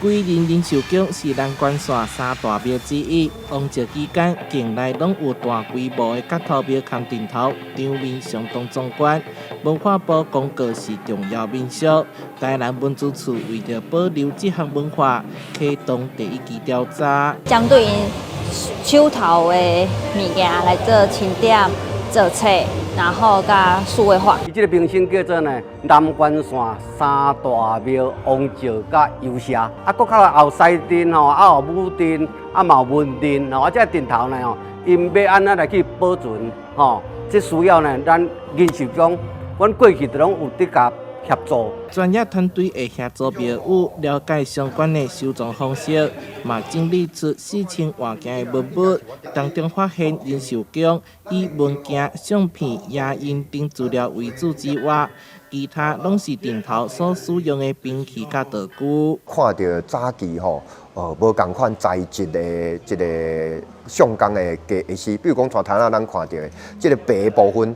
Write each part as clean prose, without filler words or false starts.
桂林仁寿宫是咱关山三大庙之一，王朝期间境内拢有大规模的角头庙扛顶头，场面相当壮观。文化部公告是重要民俗，台南文资处为了保留这项文化，启动第一期调查。针对因手头的物件来做清点、做册，然后甲数位化。伊这个名称叫做呢南关山三大庙王朝甲游社，啊，搁较后西镇吼，啊有武镇，啊嘛有文镇，吼，啊这镇头呢吼，因要安怎来去保存吼，这需要呢咱仁寿宫，阮过去都拢有伫甲协助。专业团队会协助庙宇了解相关的收藏方式，嘛整理出4000多件的文物，当中发现仁寿宫以文件、相片、影印等资料为主之外，其他拢是顶头所使用的兵器甲道具。看到早期吼，无共款材质的一个相工的家私，比如讲像摊仔咱看到的，这个白部分，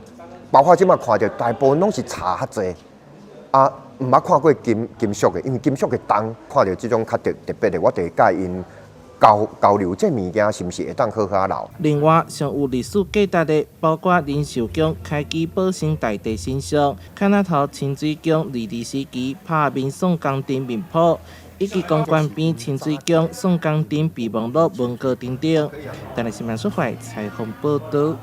包括即马看到大部分拢是茶较济。啊，毋捌看过金属的，因为金属的重，看到这种较特别的，我就甲因交流这物件是毋是会当好好留。另外，上有历史价值的，包括仁寿宫开基保生大帝神像、坎仔头清水宫二时期拍面宋江灯面谱，以及公馆边清水宫宋江灯备忘录文稿等等。台南新闻社会采访报道。